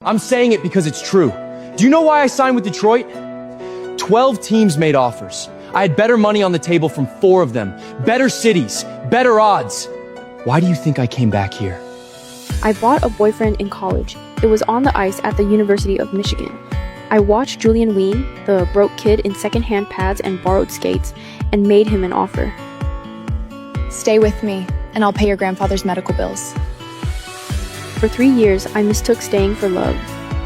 I'm saying it because it's true. Do you know why I signed with Detroit? 12 teams made offers. I had better money on the table from 4 of them. Better cities, better odds. Why do you think I came back here? I bought a boyfriend in college. It was on the ice at the University of Michigan. I watched Julian Ween, the broke kid in secondhand pads and borrowed skates, and made him an offer. Stay with me, and I'll pay your grandfather's medical bills. For 3 years, I mistook staying for love.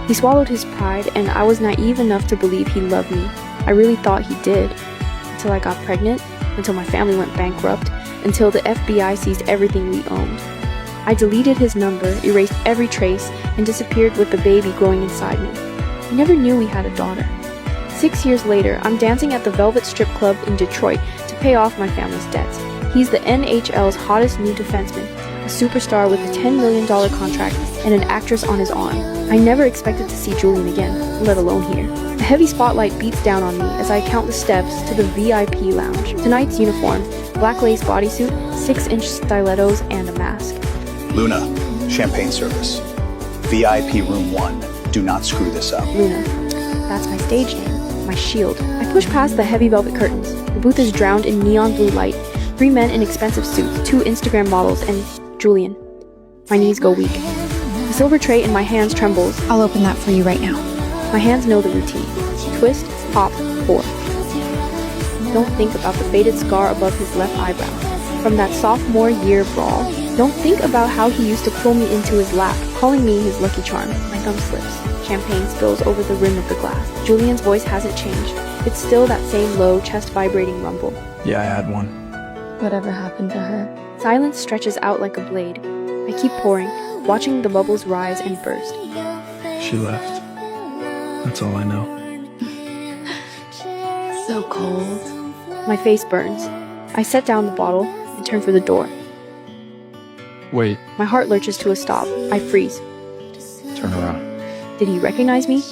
He swallowed his pride, and I was naive enough to believe he loved me. I really thought he did. Until I got pregnant, until my family went bankrupt, until the FBI seized everything we owned. I deleted his number, erased every trace, and disappeared with the baby growing inside me. I never knew we had a daughter. 6 years later, I'm dancing at the Velvet Strip Club in Detroit to pay off my family's debts. He's the NHL's hottest new defenseman, a superstar with a $10 million contract and an actress on his arm. I never expected to see Julian again, let alone here. A heavy spotlight beats down on me as I count the steps to the VIP lounge. Tonight's uniform, black lace bodysuit, 6-inch stilettos, and a mask. Luna, champagne service. VIP room 1. Do not screw this up. Luna. That's my stage name, my shield. I push past the heavy velvet curtains. The booth is drowned in neon blue light. 3 men in expensive suits, 2 Instagram models, and Julian. My knees go weak. The silver tray in my hands trembles. I'll open that for you right now. My hands know the routine. Twist, pop, pour. Don't think about the faded scar above his left eyebrow. From that sophomore year brawl. Don't think about how he used to pull me into his lap, calling me his lucky charm. My thumb slips. Champagne spills over the rim of the glass. Julian's voice hasn't changed. It's still that same low, chest-vibrating rumble. Yeah, I had one. Whatever happened to her? Silence stretches out like a blade. I keep pouring, watching the bubbles rise and burst. She left. That's all I know. So cold. My face burns. I set down the bottle and turn for the door. Wait, My heart lurches to a stop. I freeze. turn around. Did he recognize me?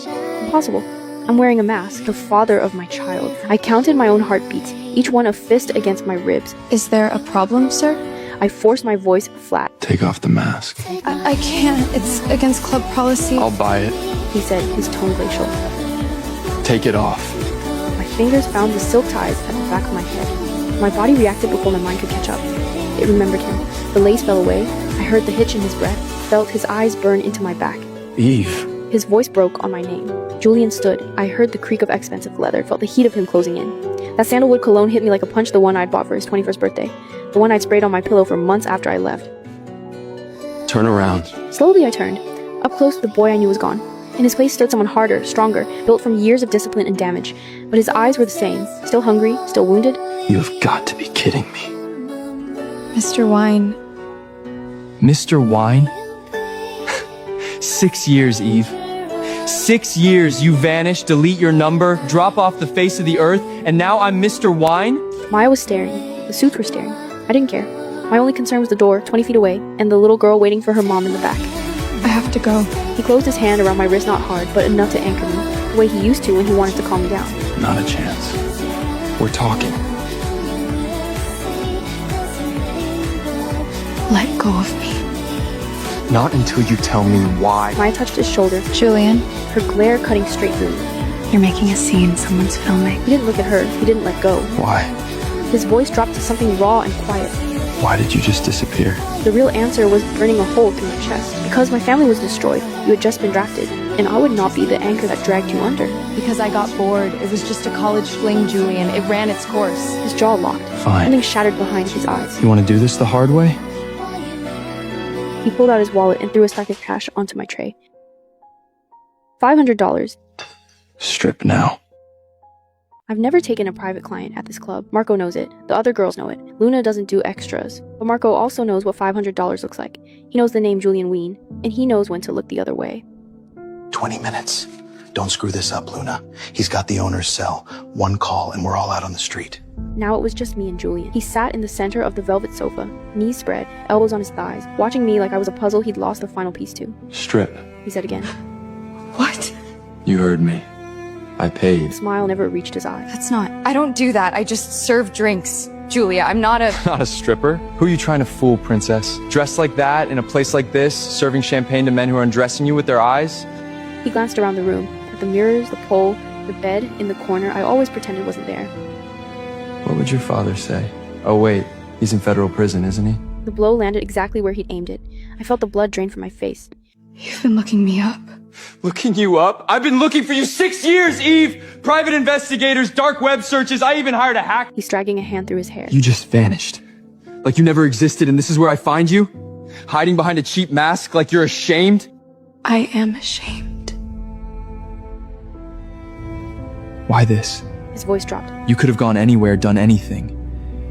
Impossible. I'm wearing a mask, the father of my child. I counted my own heartbeats, each one a fist against my ribs. Is there a problem, sir? I forced my voice flat. Take off the mask. I can't. It's against club policy. I'll buy it. He said, his tone glacial. Take it off. My fingers found the silk ties at the back of my head. My body reacted before my mind could catch up. It remembered him. The lace fell away. I heard the hitch in his breath, felt his eyes burn into my back. Eve. His voice broke on my name. Julian stood. I heard the creak of expensive leather, felt the heat of him closing in. That sandalwood cologne hit me like a punch, the one I'd bought for his 21st birthday. The one I'd sprayed on my pillow for months after I left. Turn around. Slowly I turned. Up close, the boy I knew was gone. In his place stood someone harder, stronger, built from years of discipline and damage. But his eyes were the same. Still hungry, still wounded. You have got to be kidding me. Mr. Wine. Mr. Wine? 6 years, Eve. 6 years you vanish, delete your number, drop off the face of the earth, and now I'm Mr. Wine? Maya was staring. The suits were staring. I didn't care. My only concern was the door, 20 feet away, and the little girl waiting for her mom in the back. I have to go. He closed his hand around my wrist, not hard, but enough to anchor me, the way he used to when he wanted to calm me down. Not a chance. We're talking. Let go of me. Not until you tell me why. Maya touched his shoulder, Julian, her glare cutting straight through me. you're making a scene. Someone's filming. He didn't look at her. He didn't let go. Why? His voice dropped to something raw and quiet. Why did you just disappear? The real answer was burning a hole through my chest. Because my family was destroyed, you had just been drafted, and I would not be the anchor that dragged you under. Because I got bored. It was just a college fling, Julian. It ran its course. His jaw locked. Fine. Something shattered behind his eyes. You want to do this the hard way? He pulled out his wallet and threw a stack of cash onto my tray. $500. Strip now. I've never taken a private client at this club. Marco knows it. The other girls know it. Luna doesn't do extras. But Marco also knows what $500 looks like. He knows the name Julian Ween, and he knows when to look the other way. 20 minutes. Don't screw this up, Luna. He's got the owner's cell. One call and we're all out on the street. Now it was just me and Julian. He sat in the center of the velvet sofa, knees spread, elbows on his thighs, watching me like I was a puzzle he'd lost the final piece to. Strip. He said again. What? You heard me. I paid. The smile never reached his eyes. That's not. I don't do that. I just serve drinks. Julia, I'm not a... Not a stripper? Who are you trying to fool, princess? Dressed like that, in a place like this, serving champagne to men who are undressing you with their eyes? He glanced around the room, at the mirrors, the pole, the bed in the corner. I always pretended wasn't there. What would your father say? Oh wait, he's in federal prison, isn't he? The blow landed exactly where he'd aimed it. I felt the blood drain from my face. You've been looking me up. Looking you up? I've been looking for you 6 years, Eve! Private investigators, dark web searches, I even hired a hack. He's dragging a hand through his hair. You just vanished. Like you never existed and this is where I find you? Hiding behind a cheap mask like you're ashamed? I am ashamed. Why this? His voice dropped. You could have gone anywhere, done anything.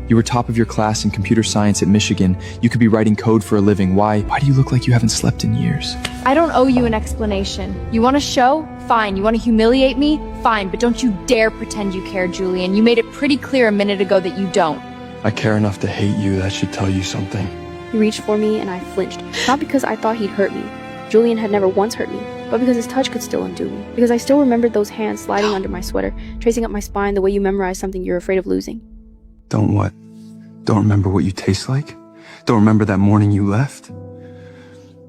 You were top of your class in computer science at Michigan. You could be writing code for a living. Why do you look like you haven't slept in years? I don't owe you an explanation. You want a show? Fine. You want to humiliate me? Fine. But don't you dare pretend you care, Julian. You made it pretty clear a minute ago that you don't. I care enough to hate you. That should tell you something. He reached for me and I flinched. Not because I thought he'd hurt me. Julian had never once hurt me. But because his touch could still undo me. Because I still remembered those hands sliding under my sweater, tracing up my spine the way you memorize something you're afraid of losing. Don't what? Don't remember what you taste like? Don't remember that morning you left?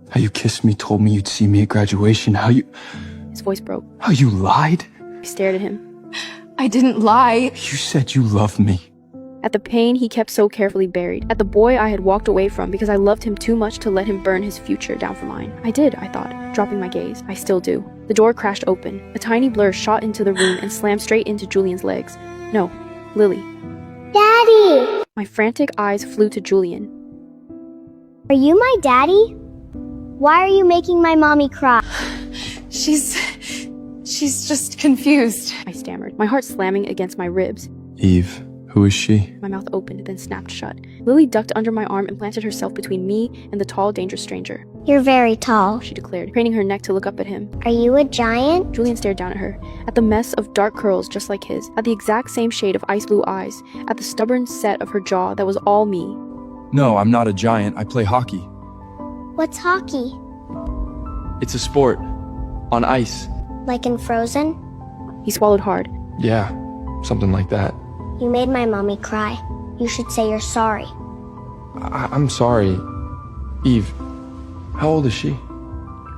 How you kissed me, told me you'd see me at graduation, His voice broke. how you lied? I stared at him. I didn't lie. You said you loved me. At the pain he kept so carefully buried. At the boy I had walked away from because I loved him too much to let him burn his future down for mine. I did, I thought, dropping my gaze. I still do. The door crashed open. A tiny blur shot into the room and slammed straight into Julian's legs. No, Lily. Daddy! My frantic eyes flew to Julian. Are you my daddy? Why are you making my mommy cry? She's just confused. I stammered, my heart slamming against my ribs. Eve, who is she? My mouth opened, then snapped shut. Lily ducked under my arm and planted herself between me and the tall, dangerous stranger. You're very tall. She declared, craning her neck to look up at him. Are you a giant? Julian stared down at her, at the mess of dark curls just like his, at the exact same shade of ice blue eyes, at the stubborn set of her jaw that was all me. No, I'm not a giant. I play hockey. What's hockey? It's a sport. On ice. Like in Frozen? He swallowed hard. Yeah, something like that. You made my mommy cry. You should say you're sorry. I'm sorry. Eve, how old is she?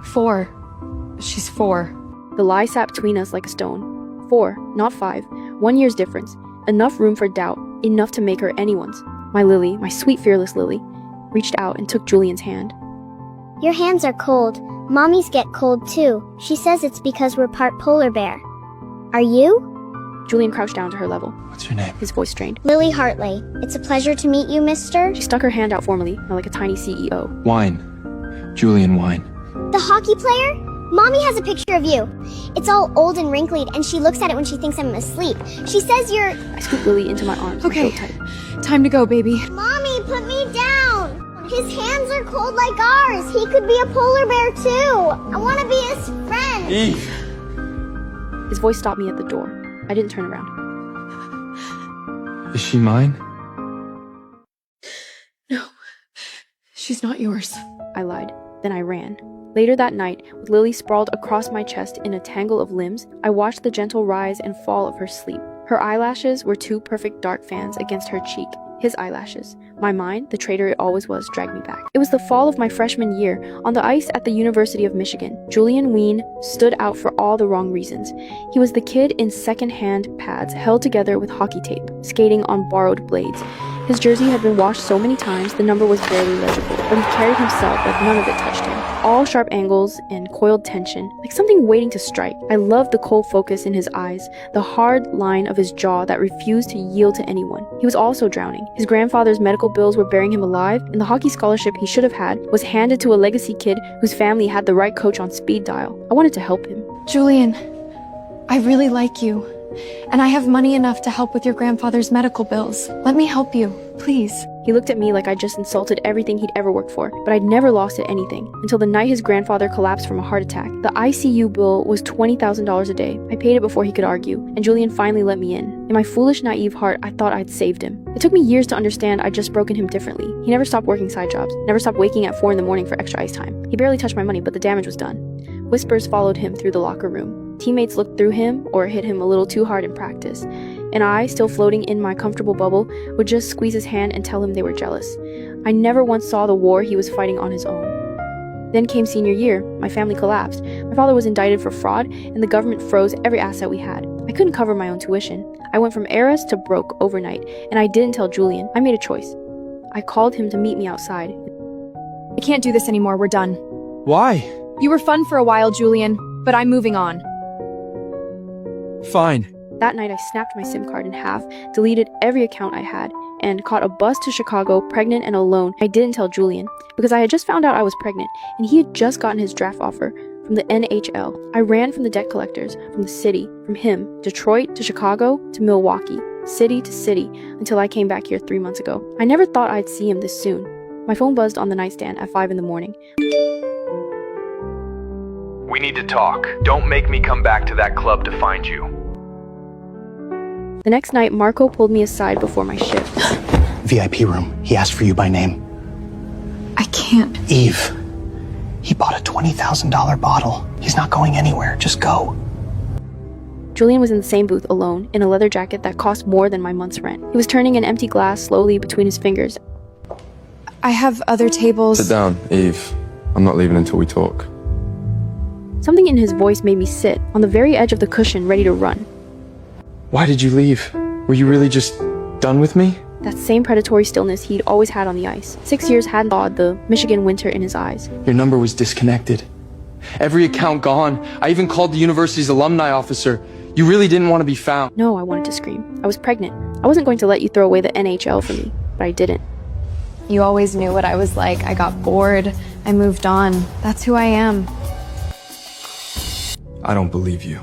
4. She's 4. The lie sat between us like a stone. 4, not 5. 1 year's difference. Enough room for doubt. Enough to make her anyone's. My Lily, my sweet fearless Lily, reached out and took Julian's hand. Your hands are cold. Mommies get cold too. She says it's because we're part polar bear. Are you? Julian crouched down to her level. What's your name? His voice strained. Lily Hartley. It's a pleasure to meet you, mister. She stuck her hand out formally, like a tiny CEO. Wine. Julian Wine. The hockey player? Mommy has a picture of you. It's all old and wrinkled, and she looks at it when she thinks I'm asleep. She says you're... I scooped Lily into my arms. and Okay. felt tight. Time to go, baby. Mommy, put me down! His hands are cold like ours. He could be a polar bear too. I want to be his friend. Eve! His voice stopped me at the door. I didn't turn around. Is she mine? No. She's not yours. I lied. Then I ran. Later that night, with Lily sprawled across my chest in a tangle of limbs, I watched the gentle rise and fall of her sleep. Her eyelashes were 2 perfect dark fans against her cheek. His eyelashes. My mind, the traitor it always was, dragged me back. It was the fall of my freshman year, on the ice at the University of Michigan. Julian Wien stood out for all the wrong reasons. He was the kid in second-hand pads held together with hockey tape, skating on borrowed blades. His jersey had been washed so many times the number was barely legible, but he carried himself like none of it touched him. All sharp angles and coiled tension, like something waiting to strike. I loved the cold focus in his eyes, the hard line of his jaw that refused to yield to anyone. He was also drowning. His grandfather's medical bills were burying him alive, and the hockey scholarship he should have had was handed to a legacy kid whose family had the right coach on speed dial. I wanted to help him. Julian, I really like you. And I have money enough to help with your grandfather's medical bills. Let me help you, please. He looked at me like I'd just insulted everything he'd ever worked for, but I'd never lost at anything, until the night his grandfather collapsed from a heart attack. The ICU bill was $20,000 a day. I paid it before he could argue, and Julian finally let me in. In my foolish, naive heart, I thought I'd saved him. It took me years to understand I'd just broken him differently. He never stopped working side jobs, never stopped waking at 4 in the morning for extra ice time. He barely touched my money, but the damage was done. Whispers followed him through the locker room. Teammates looked through him or hit him a little too hard in practice. And I, still floating in my comfortable bubble, would just squeeze his hand and tell him they were jealous. I never once saw the war he was fighting on his own. Then came senior year. My family collapsed. My father was indicted for fraud, and the government froze every asset we had. I couldn't cover my own tuition. I went from heiress to broke overnight, and I didn't tell Julian. I made a choice. I called him to meet me outside. I can't do this anymore, we're done. Why? You were fun for a while, Julian, but I'm moving on. Fine. That night, I snapped my SIM card in half, deleted every account I had, and caught a bus to Chicago, pregnant and alone. I didn't tell Julian, because I had just found out I was pregnant, and he had just gotten his draft offer from the NHL. I ran from the debt collectors, from the city, from him, Detroit to Chicago to Milwaukee, city to city, until I came back here 3 months ago. I never thought I'd see him this soon. My phone buzzed on the nightstand at 5 in the morning. We need to talk. Don't make me come back to that club to find you. The next night, Marco pulled me aside before my shift. VIP room. He asked for you by name. I can't. Eve. He bought a $20,000 bottle. He's not going anywhere. Just go. Julian was in the same booth alone, in a leather jacket that cost more than my month's rent. He was turning an empty glass slowly between his fingers. I have other tables. Sit down, Eve. I'm not leaving until we talk. Something in his voice made me sit, on the very edge of the cushion, ready to run. Why did you leave? Were you really just done with me? That same predatory stillness he'd always had on the ice. 6 years hadn't thawed the Michigan winter in his eyes. Your number was disconnected. Every account gone. I even called the university's alumni officer. You really didn't want to be found. No, I wanted to scream. I was pregnant. I wasn't going to let you throw away the NHL for me, but I didn't. You always knew what I was like. I got bored. I moved on. That's who I am. I don't believe you.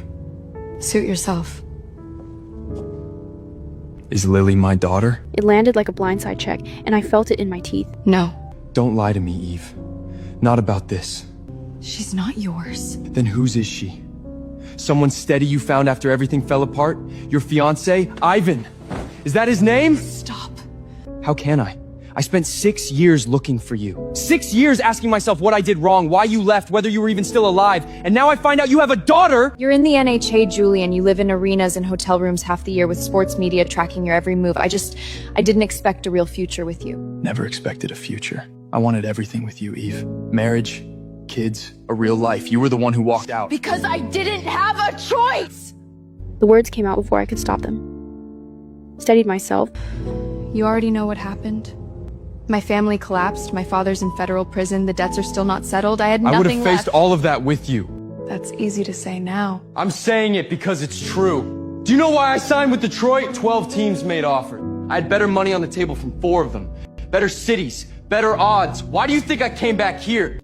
Suit yourself. Is Lily my daughter? It landed like a blindside check, and I felt it in my teeth. No. Don't lie to me, Eve. Not about this. She's not yours. Then whose is she? Someone steady you found after everything fell apart? Your fiancé, Ivan? Is that his name? Stop. How can I? I spent 6 years looking for you. 6 years asking myself what I did wrong, why you left, whether you were even still alive. And now I find out you have a daughter! You're in the NHA, Julian. You live in arenas and hotel rooms half the year with sports media tracking your every move. I didn't expect a real future with you. Never expected a future. I wanted everything with you, Eve. Marriage, kids, a real life. You were the one who walked out. Because I didn't have a choice! The words came out before I could stop them. Steadied myself. You already know what happened. My family collapsed. My father's in federal prison. The debts are still not settled. I had nothing I would left. have faced all of that with you. That's easy to say now. I'm saying it because it's true. Do you know why I signed with Detroit? 12 teams made offers. I had better money on the table from 4 of them. Better cities, better odds. Why do you think I came back here?